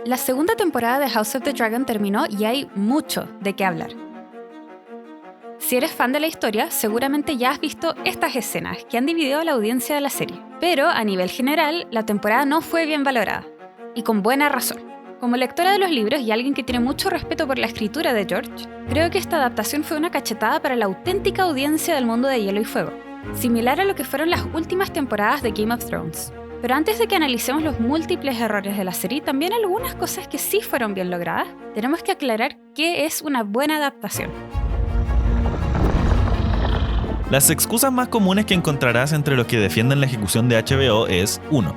La segunda temporada de House of the Dragon terminó y hay mucho de qué hablar. Si eres fan de la historia, seguramente ya has visto estas escenas que han dividido a la audiencia de la serie. Pero, a nivel general, la temporada no fue bien valorada. Y con buena razón. Como lectora de los libros y alguien que tiene mucho respeto por la escritura de George, creo que esta adaptación fue una cachetada para la auténtica audiencia del mundo de Hielo y Fuego, similar a lo que fueron las últimas temporadas de Game of Thrones. Pero antes de que analicemos los múltiples errores de la serie y también algunas cosas que sí fueron bien logradas, tenemos que aclarar qué es una buena adaptación. Las excusas más comunes que encontrarás entre los que defienden la ejecución de HBO es 1.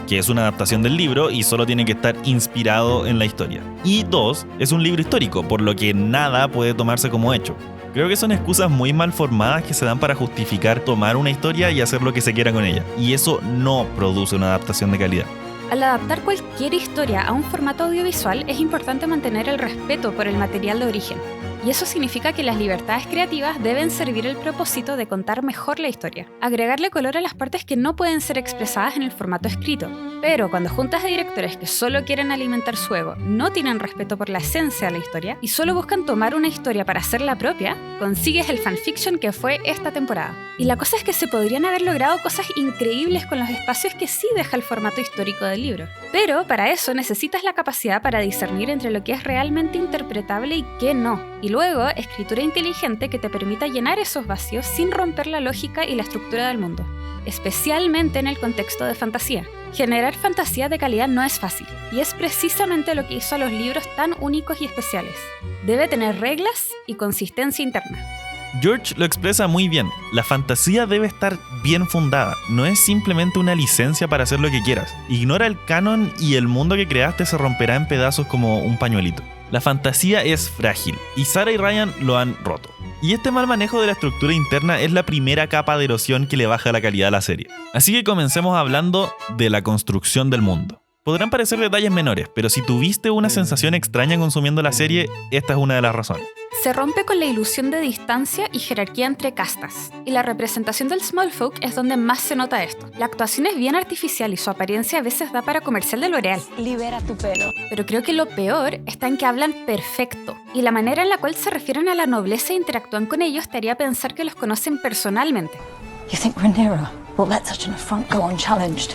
Que es una adaptación del libro y solo tiene que estar inspirado en la historia. Y 2. Es un libro histórico, por lo que nada puede tomarse como hecho. Creo que son excusas muy mal formadas que se dan para justificar tomar una historia y hacer lo que se quiera con ella. Y eso no produce una adaptación de calidad. Al adaptar cualquier historia a un formato audiovisual es importante mantener el respeto por el material de origen. Y eso significa que las libertades creativas deben servir el propósito de contar mejor la historia, agregarle color a las partes que no pueden ser expresadas en el formato escrito. Pero cuando juntas de directores que solo quieren alimentar su ego, no tienen respeto por la esencia de la historia y solo buscan tomar una historia para hacerla propia, consigues el fanfiction que fue esta temporada. Y la cosa es que se podrían haber logrado cosas increíbles con los espacios que sí deja el formato histórico del libro. Pero para eso necesitas la capacidad para discernir entre lo que es realmente interpretable y qué no. Y luego, escritura inteligente que te permita llenar esos vacíos sin romper la lógica y la estructura del mundo, especialmente en el contexto de fantasía. Generar fantasía de calidad no es fácil, y es precisamente lo que hizo a los libros tan únicos y especiales. Debe tener reglas y consistencia interna. George lo expresa muy bien. La fantasía debe estar bien fundada. No es simplemente una licencia para hacer lo que quieras. Ignora el canon y el mundo que creaste se romperá en pedazos como un pañuelito. La fantasía es frágil, y Sarah y Ryan lo han roto. Y este mal manejo de la estructura interna es la primera capa de erosión que le baja la calidad a la serie. Así que comencemos hablando de la construcción del mundo. Podrán parecer detalles menores, pero si tuviste una sensación extraña consumiendo la serie, esta es una de las razones. Se rompe con la ilusión de distancia y jerarquía entre castas, y la representación del small folk es donde más se nota esto. La actuación es bien artificial y su apariencia a veces da para comercial de L'Oreal. Libera tu pelo. Pero creo que lo peor está en que hablan perfecto, y la manera en la cual se refieren a la nobleza e interactúan con ellos te haría pensar que los conocen personalmente. You think Rhaenyra will let such an affront go unchallenged?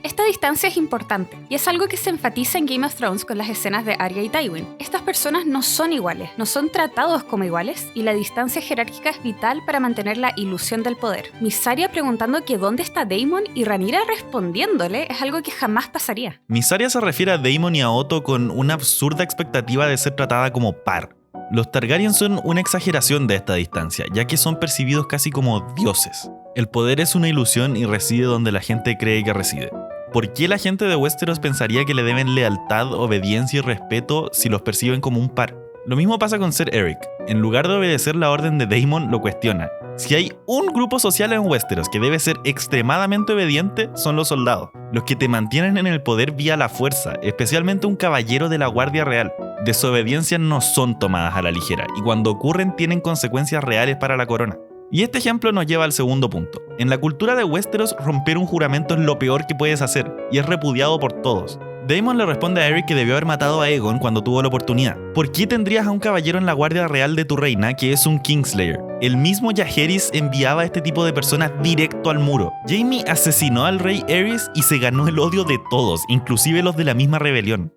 Esta distancia es importante, y es algo que se enfatiza en Game of Thrones con las escenas de Arya y Tywin. Estas personas no son iguales, no son tratados como iguales, y la distancia jerárquica es vital para mantener la ilusión del poder. Mysaria preguntando que dónde está Daemon y Rhaenyra respondiéndole es algo que jamás pasaría. Mysaria se refiere a Daemon y a Otto con una absurda expectativa de ser tratada como par. Los Targaryen son una exageración de esta distancia, ya que son percibidos casi como dioses. El poder es una ilusión y reside donde la gente cree que reside. ¿Por qué la gente de Westeros pensaría que le deben lealtad, obediencia y respeto si los perciben como un par? Lo mismo pasa con Ser Erryk. En lugar de obedecer la orden de Daemon, lo cuestiona. Si hay un grupo social en Westeros que debe ser extremadamente obediente, son los soldados. Los que te mantienen en el poder vía la fuerza, especialmente un caballero de la Guardia Real. Desobediencias no son tomadas a la ligera, y cuando ocurren tienen consecuencias reales para la corona. Y este ejemplo nos lleva al segundo punto. En la cultura de Westeros, romper un juramento es lo peor que puedes hacer, y es repudiado por todos. Daemon le responde a Erryk que debió haber matado a Aegon cuando tuvo la oportunidad. ¿Por qué tendrías a un caballero en la guardia real de tu reina que es un Kingslayer? El mismo Jaehaerys enviaba a este tipo de personas directo al muro. Jaime asesinó al rey Aerys y se ganó el odio de todos, inclusive los de la misma rebelión.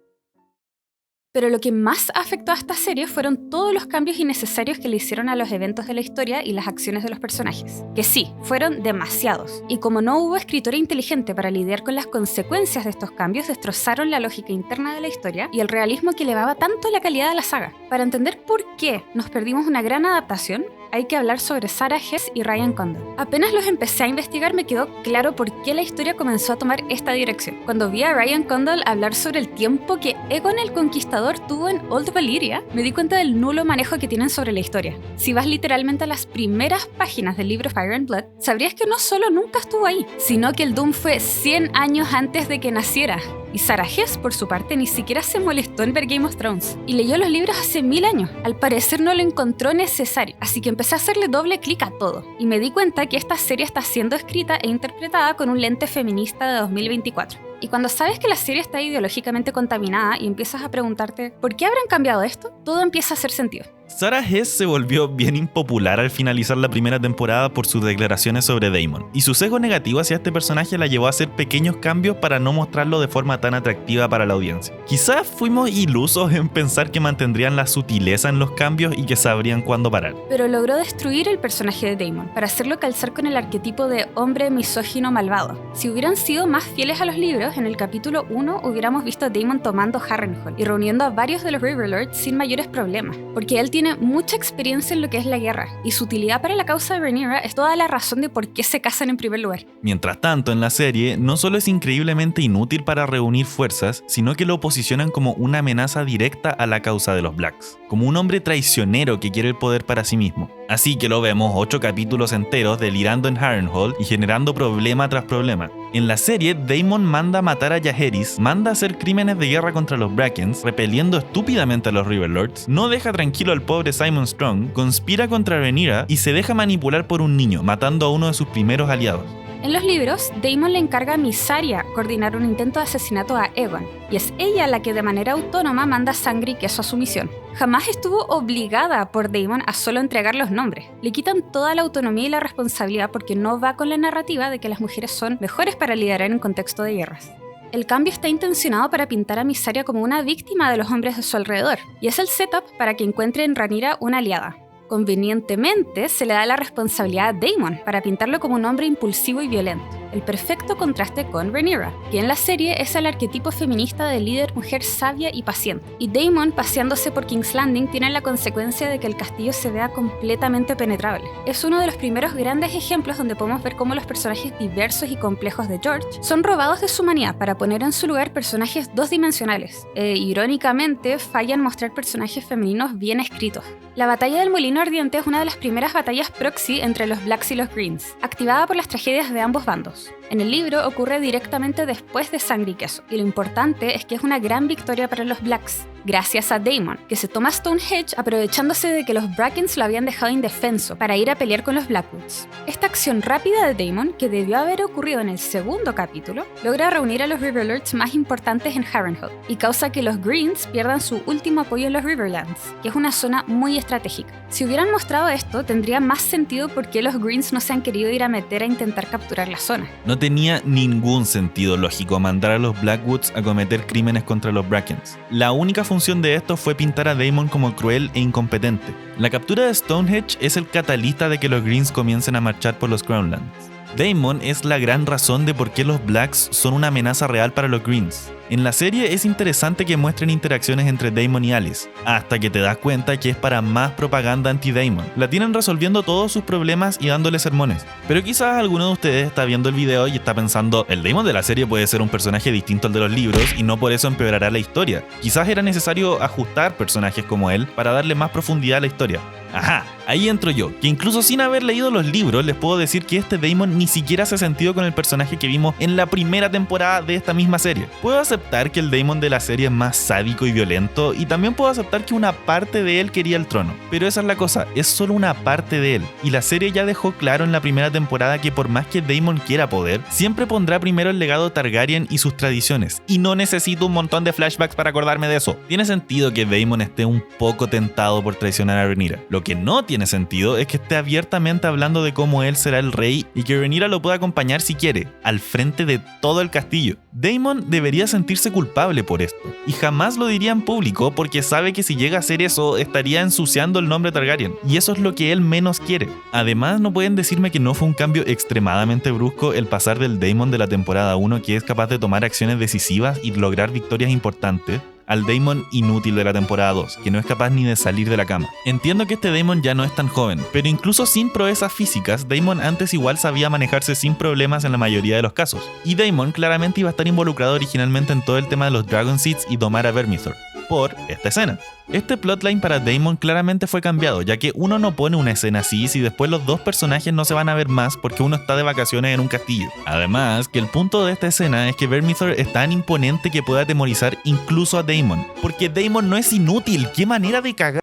Pero lo que más afectó a esta serie fueron todos los cambios innecesarios que le hicieron a los eventos de la historia y las acciones de los personajes. Que sí, fueron demasiados. Y como no hubo escritora inteligente para lidiar con las consecuencias de estos cambios, destrozaron la lógica interna de la historia y el realismo que elevaba tanto la calidad de la saga. Para entender por qué nos perdimos una gran adaptación, hay que hablar sobre Sarah Hess y Ryan Condal. Apenas los empecé a investigar me quedó claro por qué la historia comenzó a tomar esta dirección. Cuando vi a Ryan Condal hablar sobre el tiempo que Aegon el Conquistador tuvo en Old Valyria, me di cuenta del nulo manejo que tienen sobre la historia. Si vas literalmente a las primeras páginas del libro Fire and Blood, sabrías que no solo nunca estuvo ahí, sino que el Doom fue 100 años antes de que naciera. Y Sarah Hess, por su parte, ni siquiera se molestó en ver Game of Thrones. Y leyó los libros hace 1000 años. Al parecer no lo encontró necesario. Así que empecé a hacerle doble clic a todo. Y me di cuenta que esta serie está siendo escrita e interpretada con un lente feminista de 2024. Y cuando sabes que la serie está ideológicamente contaminada y empiezas a preguntarte ¿por qué habrán cambiado esto?, todo empieza a hacer sentido. Sarah Hess se volvió bien impopular al finalizar la primera temporada por sus declaraciones sobre Damon, y su sesgo negativo hacia este personaje la llevó a hacer pequeños cambios para no mostrarlo de forma tan atractiva para la audiencia. Quizás fuimos ilusos en pensar que mantendrían la sutileza en los cambios y que sabrían cuándo parar. Pero logró destruir el personaje de Damon para hacerlo calzar con el arquetipo de hombre misógino malvado. Si hubieran sido más fieles a los libros, en el capítulo 1 hubiéramos visto a Damon tomando Harrenhal y reuniendo a varios de los Riverlords sin mayores problemas, porque él tiene mucha experiencia en lo que es la guerra, y su utilidad para la causa de Rhaenyra es toda la razón de por qué se casan en primer lugar. Mientras tanto, en la serie, no solo es increíblemente inútil para reunir fuerzas, sino que lo posicionan como una amenaza directa a la causa de los Blacks, como un hombre traicionero que quiere el poder para sí mismo. Así que lo vemos 8 capítulos enteros delirando en Harrenhal y generando problema tras problema. En la serie, Daemon manda a matar a Jaehaerys, manda a hacer crímenes de guerra contra los Brackens, repeliendo estúpidamente a los Riverlords, no deja tranquilo al pobre Simon Strong, conspira contra Rhaenyra y se deja manipular por un niño, matando a uno de sus primeros aliados. En los libros, Daemon le encarga a Mysaria coordinar un intento de asesinato a Aegon, y es ella la que de manera autónoma manda sangre y queso a su misión. Jamás estuvo obligada por Daemon a solo entregar los nombres. Le quitan toda la autonomía y la responsabilidad porque no va con la narrativa de que las mujeres son mejores para liderar en contexto de guerras. El cambio está intencionado para pintar a Mysaria como una víctima de los hombres de su alrededor, y es el setup para que encuentre en Rhaenyra una aliada. Convenientemente, se le da la responsabilidad a Daemon para pintarlo como un hombre impulsivo y violento, el perfecto contraste con Rhaenyra, que en la serie es el arquetipo feminista de líder mujer sabia y paciente. Y Daemon, paseándose por King's Landing, tiene la consecuencia de que el castillo se vea completamente penetrable. Es uno de los primeros grandes ejemplos donde podemos ver cómo los personajes diversos y complejos de George son robados de su humanidad para poner en su lugar personajes dos-dimensionales. Irónicamente, falla en mostrar personajes femeninos bien escritos. La batalla del Molino Ardiente es una de las primeras batallas proxy entre los Blacks y los Greens, activada por las tragedias de ambos bandos. En el libro ocurre directamente después de Sangre y Queso, y lo importante es que es una gran victoria para los Blacks, gracias a Daemon, que se toma Stonehenge aprovechándose de que los Brackens lo habían dejado indefenso para ir a pelear con los Blackwoods. Esta acción rápida de Daemon, que debió haber ocurrido en el segundo capítulo, logra reunir a los Riverlords más importantes en Harrenhal y causa que los Greens pierdan su último apoyo en los Riverlands, que es una zona muy estratégica. Si hubieran mostrado esto, tendría más sentido por qué los Greens no se han querido ir a meter a intentar capturar la zona. No tenía ningún sentido lógico mandar a los Blackwoods a cometer crímenes contra los Brackens. La única función de esto fue pintar a Daemon como cruel e incompetente. La captura de Stonehenge es el catalista de que los Greens comiencen a marchar por los Crownlands. Daemon es la gran razón de por qué los Blacks son una amenaza real para los Greens. En la serie es interesante que muestren interacciones entre Daemon y Alicent, hasta que te das cuenta que es para más propaganda anti-Daemon. La tienen resolviendo todos sus problemas y dándole sermones. Pero quizás alguno de ustedes está viendo el video y está pensando, el Daemon de la serie puede ser un personaje distinto al de los libros y no por eso empeorará la historia. Quizás era necesario ajustar personajes como él para darle más profundidad a la historia. Ajá, ahí entro yo, que incluso sin haber leído los libros les puedo decir que este Daemon ni siquiera hace sentido con el personaje que vimos en la primera temporada de esta misma serie. Puedo aceptar que el Daemon de la serie es más sádico y violento, y también puedo aceptar que una parte de él quería el trono, pero esa es la cosa, es solo una parte de él, y la serie ya dejó claro en la primera temporada que por más que Daemon quiera poder, siempre pondrá primero el legado Targaryen y sus tradiciones, y no necesito un montón de flashbacks para acordarme de eso. Tiene sentido que Daemon esté un poco tentado por traicionar a Rhaenyra. Lo que no tiene sentido es que esté abiertamente hablando de cómo él será el rey y que Rhaenyra lo pueda acompañar si quiere, al frente de todo el castillo. Daemon debería sentirse culpable por esto, y jamás lo diría en público porque sabe que si llega a hacer eso estaría ensuciando el nombre Targaryen, y eso es lo que él menos quiere. Además, no pueden decirme que no fue un cambio extremadamente brusco el pasar del Daemon de la temporada 1 que es capaz de tomar acciones decisivas y lograr victorias importantes, al Daemon inútil de la temporada 2, que no es capaz ni de salir de la cama. Entiendo que este Daemon ya no es tan joven, pero incluso sin proezas físicas, Daemon antes igual sabía manejarse sin problemas en la mayoría de los casos. Y Daemon claramente iba a estar involucrado originalmente en todo el tema de los Dragon Seeds y domar a Vermithor, por esta escena. Este plotline para Daemon claramente fue cambiado, ya que uno no pone una escena así si después los dos personajes no se van a ver más porque uno está de vacaciones en un castillo. Además, que el punto de esta escena es que Vermithor es tan imponente que puede atemorizar incluso a Daemon, porque Daemon no es inútil. ¡Qué manera de cagar!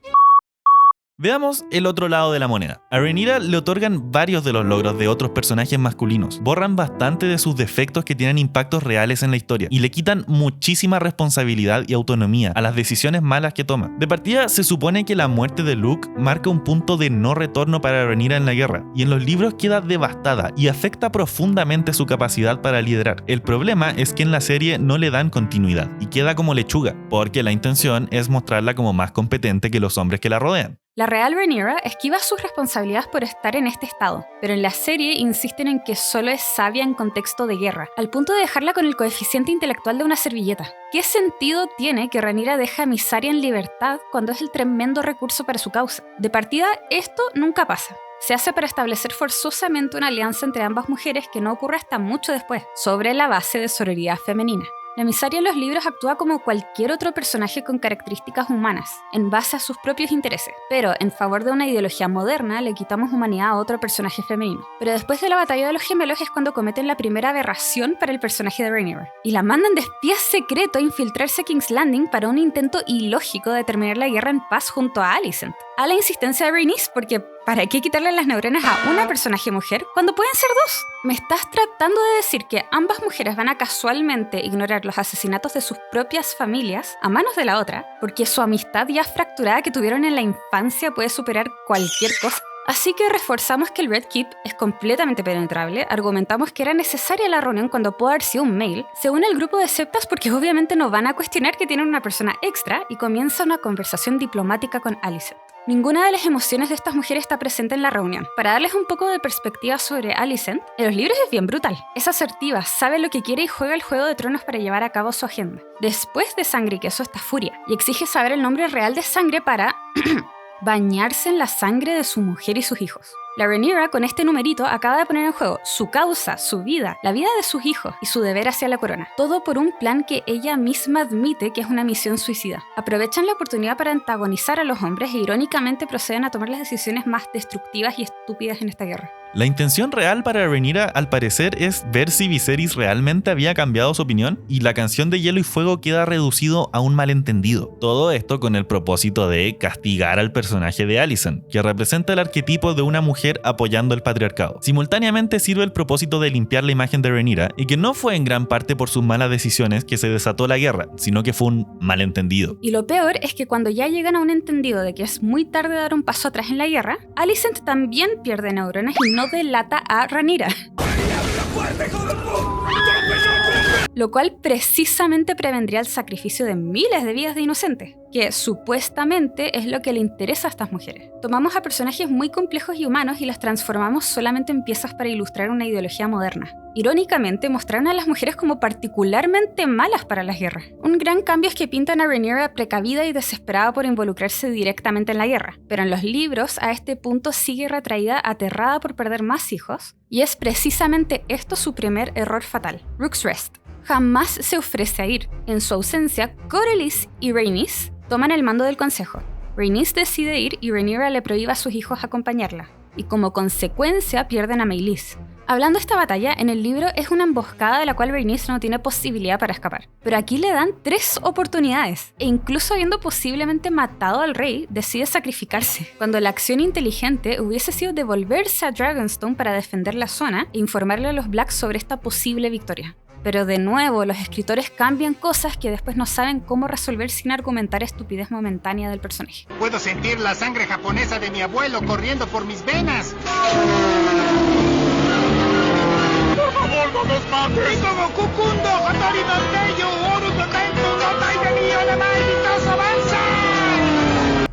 Veamos el otro lado de la moneda. A Rhaenyra le otorgan varios de los logros de otros personajes masculinos, borran bastante de sus defectos que tienen impactos reales en la historia y le quitan muchísima responsabilidad y autonomía a las decisiones malas que toma. De partida, se supone que la muerte de Luke marca un punto de no retorno para Rhaenyra en la guerra, y en los libros queda devastada y afecta profundamente su capacidad para liderar. El problema es que en la serie no le dan continuidad y queda como lechuga, porque la intención es mostrarla como más competente que los hombres que la rodean. La real Rhaenyra esquiva sus responsabilidades por estar en este estado, pero en la serie insisten en que solo es sabia en contexto de guerra, al punto de dejarla con el coeficiente intelectual de una servilleta. ¿Qué sentido tiene que Rhaenyra deje a Mysaria en libertad cuando es el tremendo recurso para su causa? De partida, esto nunca pasa. Se hace para establecer forzosamente una alianza entre ambas mujeres que no ocurre hasta mucho después, sobre la base de sororidad femenina. La Mysaria en los libros actúa como cualquier otro personaje con características humanas, en base a sus propios intereses, pero en favor de una ideología moderna le quitamos humanidad a otro personaje femenino. Pero después de la batalla de los gemelos es cuando cometen la primera aberración para el personaje de Rhaenyra, y la mandan de espía secreto a infiltrarse a King's Landing para un intento ilógico de terminar la guerra en paz junto a Alicent, a la insistencia de Rhaenys, porque ¿para qué quitarle las neuronas a una personaje mujer cuando pueden ser dos? ¿Me estás tratando de decir que ambas mujeres van a casualmente ignorar los asesinatos de sus propias familias a manos de la otra, porque su amistad ya fracturada que tuvieron en la infancia puede superar cualquier cosa? Así que reforzamos que el Red Keep es completamente penetrable, argumentamos que era necesaria la reunión cuando pudo haber sido un mail, se une al grupo de septas porque obviamente no van a cuestionar que tienen una persona extra y comienza una conversación diplomática con Alicent. Ninguna de las emociones de estas mujeres está presente en la reunión. Para darles un poco de perspectiva sobre Alicent, en los libros es bien brutal. Es asertiva, sabe lo que quiere y juega el Juego de Tronos para llevar a cabo su agenda. Después de Sangre y Queso está Furia, y exige saber el nombre real de Sangre para bañarse en la sangre de su mujer y sus hijos. La Rhaenyra con este numerito acaba de poner en juego su causa, su vida, la vida de sus hijos y su deber hacia la corona. Todo por un plan que ella misma admite que es una misión suicida. Aprovechan la oportunidad para antagonizar a los hombres e irónicamente proceden a tomar las decisiones más destructivas y estúpidas en esta guerra. La intención real para Rhaenyra, al parecer, es ver si Viserys realmente había cambiado su opinión y la canción de Hielo y Fuego queda reducido a un malentendido. Todo esto con el propósito de castigar al personaje de Alicent, que representa el arquetipo de una mujer apoyando el patriarcado. Simultáneamente sirve el propósito de limpiar la imagen de Rhaenyra y que no fue en gran parte por sus malas decisiones que se desató la guerra, sino que fue un malentendido. Y lo peor es que cuando ya llegan a un entendido de que es muy tarde dar un paso atrás en la guerra, Alicent también pierde neuronas y no delata a Rhaenyra. Lo cual precisamente prevendría el sacrificio de miles de vidas de inocentes, que supuestamente es lo que le interesa a estas mujeres. Tomamos a personajes muy complejos y humanos y las transformamos solamente en piezas para ilustrar una ideología moderna. Irónicamente, mostraron a las mujeres como particularmente malas para las guerras. Un gran cambio es que pintan a Rhaenyra precavida y desesperada por involucrarse directamente en la guerra, pero en los libros a este punto sigue retraída aterrada por perder más hijos, y es precisamente esto su primer error fatal. Rook's Rest. Jamás se ofrece a ir. En su ausencia, Corlys y Rhaenys toman el mando del consejo. Rhaenys decide ir y Rhaenyra le prohíbe a sus hijos acompañarla, y como consecuencia pierden a Meleys. Hablando de esta batalla, en el libro es una emboscada de la cual Rhaenys no tiene posibilidad para escapar. Pero aquí le dan 3 oportunidades, e incluso habiendo posiblemente matado al rey, decide sacrificarse, cuando la acción inteligente hubiese sido devolverse a Dragonstone para defender la zona e informarle a los Blacks sobre esta posible victoria. Pero de nuevo, los escritores cambian cosas que después no saben cómo resolver sin argumentar estupidez momentánea del personaje. Puedo sentir la sangre japonesa de mi abuelo corriendo por mis venas. ¡Por favor, no nos mates! ¡Como Kukundo, Hattori Norteyo, Oru Totenku, Notai de Mio, la Maeditosa avanza!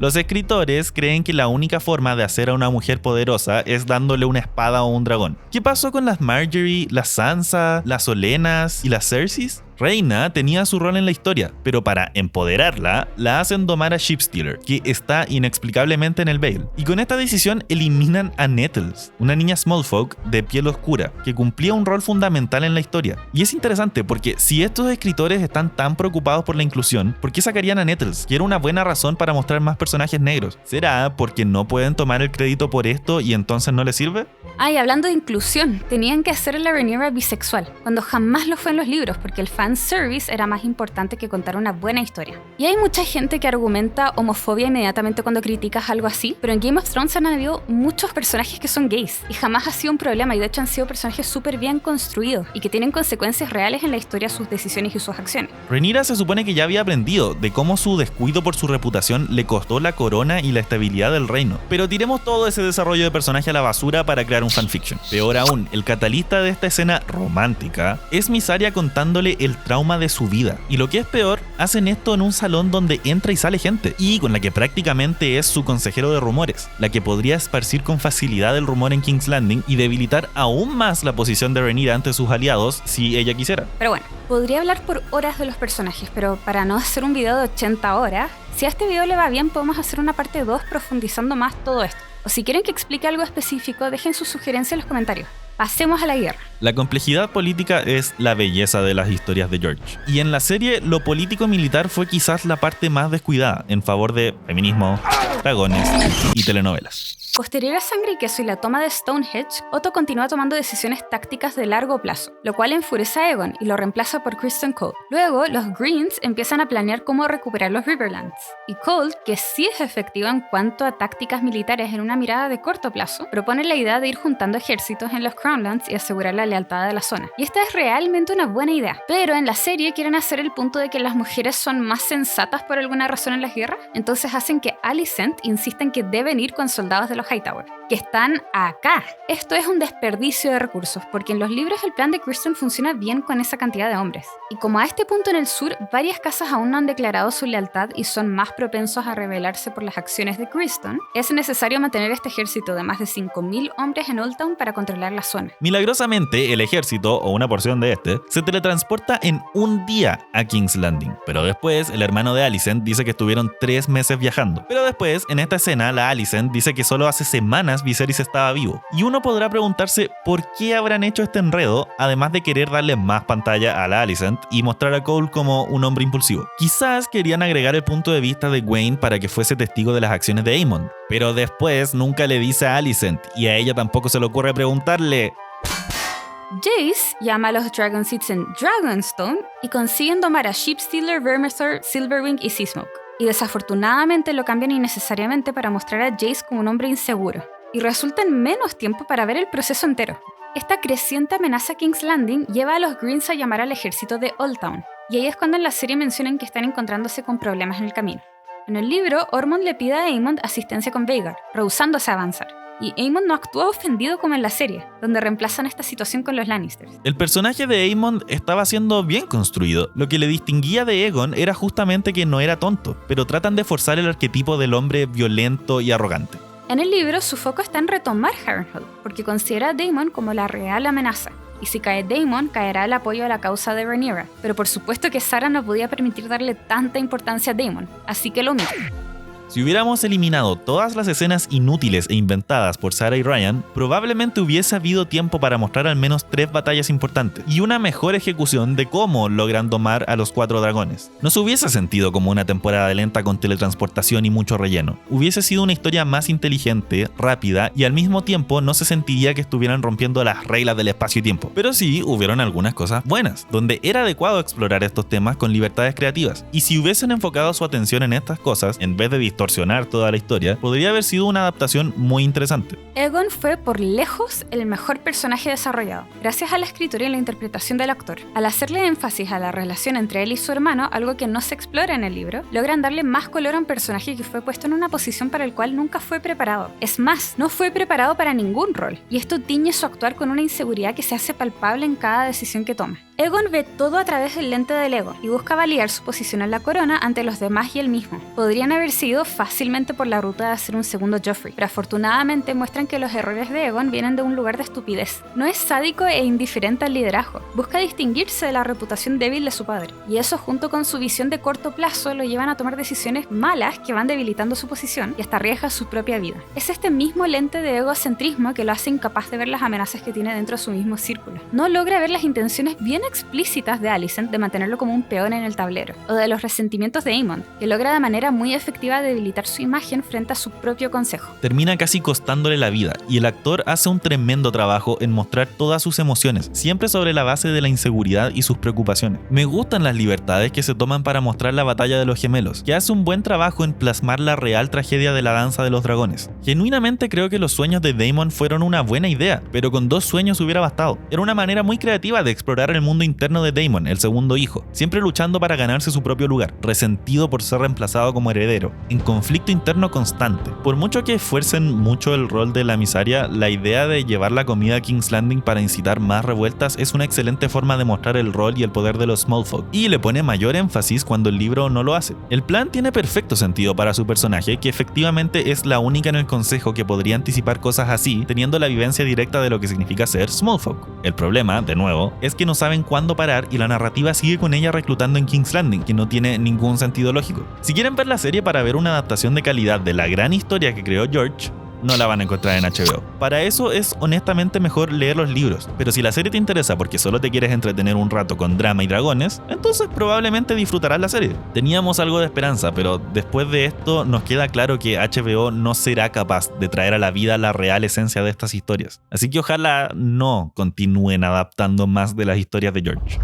Los escritores creen que la única forma de hacer a una mujer poderosa es dándole una espada o un dragón. ¿Qué pasó con las Margaery, las Sansa, las Olenas y las Cerseis? Reina tenía su rol en la historia, pero para empoderarla, la hacen domar a Sheepstealer, que está inexplicablemente en el Vale. Y con esta decisión eliminan a Nettles, una niña Smallfolk de piel oscura, que cumplía un rol fundamental en la historia. Y es interesante porque si estos escritores están tan preocupados por la inclusión, ¿por qué sacarían a Nettles? Que era una buena razón para mostrar más personajes negros. ¿Será porque no pueden tomar el crédito por esto y entonces no les sirve? Y hablando de inclusión, tenían que hacer a la Rhaenyra bisexual, cuando jamás lo fue en los libros, porque el fan fanservice era más importante que contar una buena historia. Y hay mucha gente que argumenta homofobia inmediatamente cuando criticas algo así, pero en Game of Thrones han habido muchos personajes que son gays y jamás ha sido un problema, y de hecho han sido personajes súper bien construidos y que tienen consecuencias reales en la historia, sus decisiones y sus acciones. Rhaenyra se supone que ya había aprendido de cómo su descuido por su reputación le costó la corona y la estabilidad del reino, pero tiremos todo ese desarrollo de personaje a la basura para crear un fanfiction. Peor aún, el catalista de esta escena romántica es Miss Arya contándole el trauma de su vida, y lo que es peor, hacen esto en un salón donde entra y sale gente, y con la que prácticamente es su consejero de rumores, la que podría esparcir con facilidad el rumor en King's Landing y debilitar aún más la posición de Rhaenyra ante sus aliados si ella quisiera. Pero bueno, podría hablar por horas de los personajes, pero para no hacer un video de 80 horas, si a este video le va bien podemos hacer una parte 2 profundizando más todo esto. O si quieren que explique algo específico, dejen su sugerencia en los comentarios. Pasemos a la guerra. La complejidad política es la belleza de las historias de George. Y en la serie, lo político-militar fue quizás la parte más descuidada, en favor de feminismo, dragones y telenovelas. Posterior a Sangre y Queso y la toma de Stonehenge, Otto continúa tomando decisiones tácticas de largo plazo, lo cual enfurece a Aegon y lo reemplaza por Criston Cole. Luego, los Greens empiezan a planear cómo recuperar los Riverlands, y Cole, que sí es efectivo en cuanto a tácticas militares en una mirada de corto plazo, propone la idea de ir juntando ejércitos en los Crownlands y asegurar la lealtad de la zona. Y esta es realmente una buena idea, pero en la serie quieren hacer el punto de que las mujeres son más sensatas por alguna razón en las guerras, entonces hacen que Alicent insista en que deben ir con soldados de los Hightower, que están acá. Esto es un desperdicio de recursos, porque en los libros el plan de Criston funciona bien con esa cantidad de hombres. Y como a este punto en el sur, varias casas aún no han declarado su lealtad y son más propensos a rebelarse por las acciones de Criston, es necesario mantener este ejército de más de 5.000 hombres en Old Town para controlar la zona. Milagrosamente, el ejército, o una porción de este, se teletransporta en un día a King's Landing. Pero después, el hermano de Alicent dice que estuvieron 3 meses viajando. Pero después, en esta escena, la Alicent dice que solo hace semanas Viserys estaba vivo. Y uno podrá preguntarse por qué habrán hecho este enredo, además de querer darle más pantalla a la Alicent y mostrar a Cole como un hombre impulsivo. Quizás querían agregar el punto de vista de Gwaine para que fuese testigo de las acciones de Aemond, pero después nunca le dice a Alicent, y a ella tampoco se le ocurre preguntarle. Jace llama a los Dragonseeds en Dragonstone y consiguen domar a Sheepstealer, Vermithor, Silverwing y Seasmoke. Y desafortunadamente lo cambian innecesariamente para mostrar a Jace como un hombre inseguro, y resulta en menos tiempo para ver el proceso entero. Esta creciente amenaza a King's Landing lleva a los Greens a llamar al ejército de Old Town, y ahí es cuando en la serie mencionan que están encontrándose con problemas en el camino. En el libro, Ormond le pide a Aemond asistencia con Vhagar, rehusándose a avanzar. Y Aemond no actúa ofendido como en la serie, donde reemplazan esta situación con los Lannisters. El personaje de Aemond estaba siendo bien construido. Lo que le distinguía de Aegon era justamente que no era tonto, pero tratan de forzar el arquetipo del hombre violento y arrogante. En el libro, su foco está en retomar Harrenhal, porque considera a Daemon como la real amenaza. Y si cae Daemon, caerá el apoyo a la causa de Rhaenyra. Pero por supuesto que Sarah no podía permitir darle tanta importancia a Daemon, así que lo omite. Si hubiéramos eliminado todas las escenas inútiles e inventadas por Sarah y Ryan, probablemente hubiese habido tiempo para mostrar al menos 3 batallas importantes y una mejor ejecución de cómo logran domar a los 4 dragones. No se hubiese sentido como una temporada lenta con teletransportación y mucho relleno. Hubiese sido una historia más inteligente, rápida, y al mismo tiempo no se sentiría que estuvieran rompiendo las reglas del espacio y tiempo. Pero sí hubieron algunas cosas buenas, donde era adecuado explorar estos temas con libertades creativas. Y si hubiesen enfocado su atención en estas cosas, en vez de distorsionar toda la historia, podría haber sido una adaptación muy interesante. Aegon fue por lejos el mejor personaje desarrollado, gracias a la escritura y la interpretación del actor. Al hacerle énfasis a la relación entre él y su hermano, algo que no se explora en el libro, logran darle más color a un personaje que fue puesto en una posición para el cual nunca fue preparado. Es más, no fue preparado para ningún rol, y esto tiñe su actuar con una inseguridad que se hace palpable en cada decisión que toma. Aegon ve todo a través del lente del ego y busca validar su posición en la corona ante los demás y él mismo. Podrían haber seguido fácilmente por la ruta de hacer un segundo Joffrey, pero afortunadamente muestran que los errores de Aegon vienen de un lugar de estupidez. No es sádico e indiferente al liderazgo, busca distinguirse de la reputación débil de su padre, y eso junto con su visión de corto plazo lo llevan a tomar decisiones malas que van debilitando su posición y hasta arriesga su propia vida. Es este mismo lente de egocentrismo que lo hace incapaz de ver las amenazas que tiene dentro de su mismo círculo. No logra ver las intenciones bien explícitas de Alicent de mantenerlo como un peón en el tablero, o de los resentimientos de Aemond, que logra de manera muy efectiva debilitar su imagen frente a su propio consejo. Termina casi costándole la vida, y el actor hace un tremendo trabajo en mostrar todas sus emociones, siempre sobre la base de la inseguridad y sus preocupaciones. Me gustan las libertades que se toman para mostrar la batalla de los gemelos, que hace un buen trabajo en plasmar la real tragedia de la danza de los dragones. Genuinamente creo que los sueños de Daemon fueron una buena idea, pero con 2 sueños hubiera bastado. Era una manera muy creativa de explorar el mundo interno de Daemon, el segundo hijo, siempre luchando para ganarse su propio lugar, resentido por ser reemplazado como heredero, en conflicto interno constante. Por mucho que esfuercen mucho el rol de la emisaria, la idea de llevar la comida a King's Landing para incitar más revueltas es una excelente forma de mostrar el rol y el poder de los Smallfolk, y le pone mayor énfasis cuando el libro no lo hace. El plan tiene perfecto sentido para su personaje, que efectivamente es la única en el consejo que podría anticipar cosas así, teniendo la vivencia directa de lo que significa ser Smallfolk. El problema, de nuevo, es que no saben cuándo parar y la narrativa sigue con ella reclutando en King's Landing, que no tiene ningún sentido lógico. Si quieren ver la serie para ver una adaptación de calidad de la gran historia que creó George, no la van a encontrar en HBO. Para eso es honestamente mejor leer los libros, pero si la serie te interesa porque solo te quieres entretener un rato con drama y dragones, entonces probablemente disfrutarás la serie. Teníamos algo de esperanza, pero después de esto nos queda claro que HBO no será capaz de traer a la vida la real esencia de estas historias. Así que ojalá no continúen adaptando más de las historias de George.